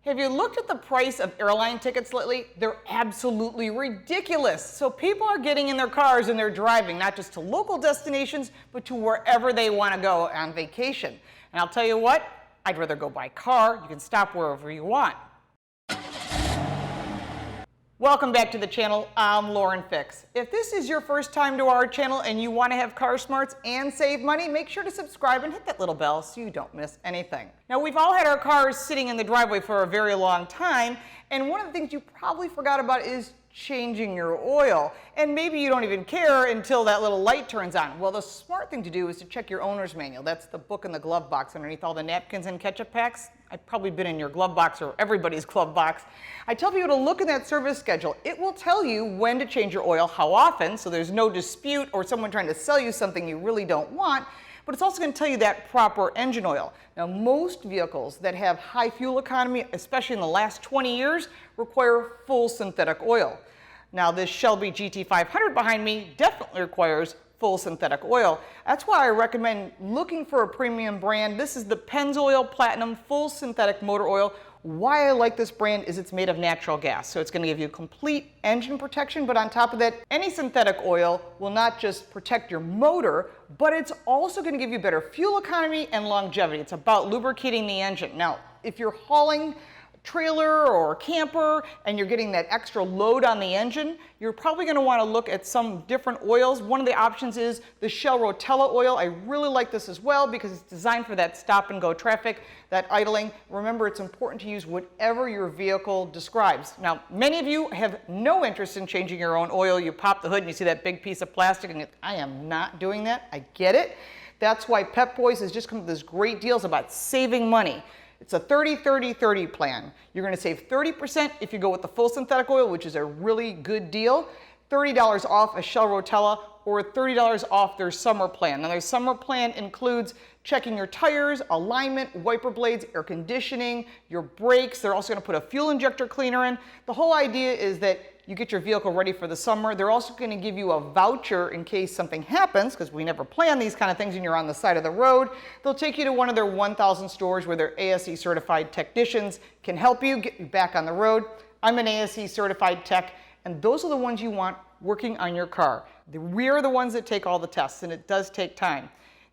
Have you looked at the price of airline tickets lately? They're absolutely ridiculous. So people are getting in their cars and they're driving, not just to local destinations, but to wherever they want to go on vacation. And I'll tell you what, I'd rather go by car. You can stop wherever you want. Welcome back to the channel. I'm Lauren Fix. If this is your first time to our channel and you want to have car smarts and save money, make sure to subscribe and hit that little bell so you don't miss anything. Now, we've all had our cars sitting in the driveway for a very long time, and one of the things you probably forgot about is changing your oil. And maybe you don't even care until that little light turns on. Well, the smart thing to do is to check your owner's manual. That's the book in the glove box underneath all the napkins and ketchup packs. I've probably been in your glove box or everybody's glove box. I tell people to look in that service schedule. It will tell you when to change your oil, how often, so there's no dispute or someone trying to sell you something you really don't want. But it's also going to tell you that proper engine oil. Now, most vehicles that have high fuel economy, especially in the last 20 years, require full synthetic oil. Now, this Shelby GT500 behind me definitely requires full synthetic oil. That's why I recommend looking for a premium brand. This is the Pennzoil Platinum Full Synthetic Motor Oil. Why I like this brand is it's made of natural gas, so it's going to give you complete engine protection, but on top of that, any synthetic oil will not just protect your motor, but it's also going to give you better fuel economy and longevity. It's about lubricating the engine. Now, if you're hauling trailer or camper and you're getting that extra load on the engine, you're probably going to want to look at some different oils. One of the options is the Shell Rotella oil. I really like this as well because it's designed for that stop and go traffic, that idling. Remember, it's important to use whatever your vehicle describes. Now, many of you have no interest in changing your own oil. You pop the hood and you see that big piece of plastic and I am not doing that. I get it. That's why Pep Boys has just come with this great deals about saving money. It's a 30-30-30 plan. You're going to save 30% if you go with the full synthetic oil, which is a really good deal. $30 off a Shell Rotella or $30 off their summer plan. Now, their summer plan includes checking your tires, alignment, wiper blades, air conditioning, your brakes. They're also going to put a fuel injector cleaner in. The whole idea is that you get your vehicle ready for the summer. They're also going to give you a voucher in case something happens, because we never plan these kind of things and you're on the side of the road. They'll take you to one of their 1,000 stores where their ASE certified technicians can help you get you back on the road. I'm an ASE certified tech, and those are the ones you want working on your car. We are the ones that take all the tests, and it does take time.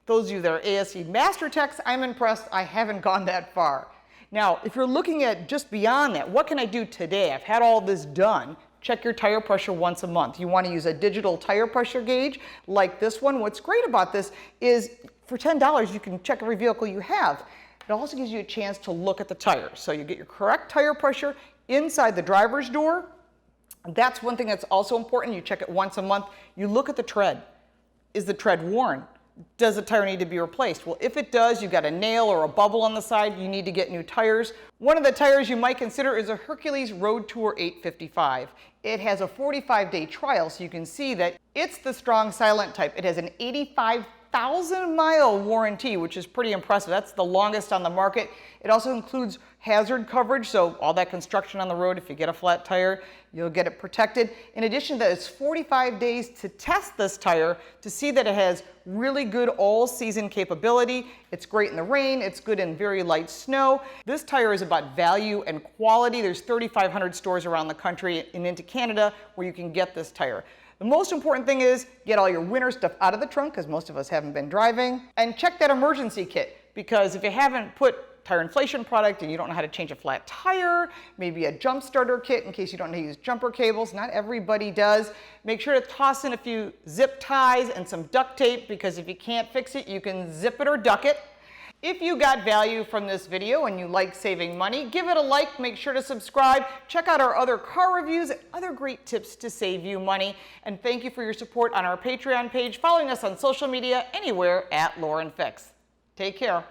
Those of you that are ASE master techs, I'm impressed. I haven't gone that far. Now, if you're looking at just beyond that, what can I do today? I've had all this done. Check your tire pressure once a month. You want to use a digital tire pressure gauge like this one. What's great about this is for $10, you can check every vehicle you have. It also gives you a chance to look at the tires. So you get your correct tire pressure inside the driver's door. That's one thing that's also important. You check it once a month. You look at the tread. Is the tread worn? Does the tire need to be replaced? Well, if it does, you've got a nail or a bubble on the side, you need to get new tires. One of the tires you might consider is a Hercules Road Tour 855. It has a 45-day trial, so you can see that it's the strong silent type. It has an 85,000-mile warranty, which is pretty impressive. That's the longest on the market. It also includes hazard coverage, so all that construction on the road, if you get a flat tire, you'll get it protected. In addition to that, it's 45 days to test this tire to see that it has really good all-season capability. It's great in the rain. It's good in very light snow. This tire is about value and quality. There's 3,500 stores around the country and into Canada where you can get this tire. The most important thing is get all your winter stuff out of the trunk, because most of us haven't been driving, and check that emergency kit, because if you haven't put tire inflation product and you don't know how to change a flat tire, maybe a jump starter kit in case you don't know how to use jumper cables. Not everybody does. Make sure to toss in a few zip ties and some duct tape, because if you can't fix it, you can zip it or duck it. If you got value from this video and you like saving money, give it a like, make sure to subscribe, check out our other car reviews and other great tips to save you money. And thank you for your support on our Patreon page, following us on social media, anywhere at Lauren Fix. Take care.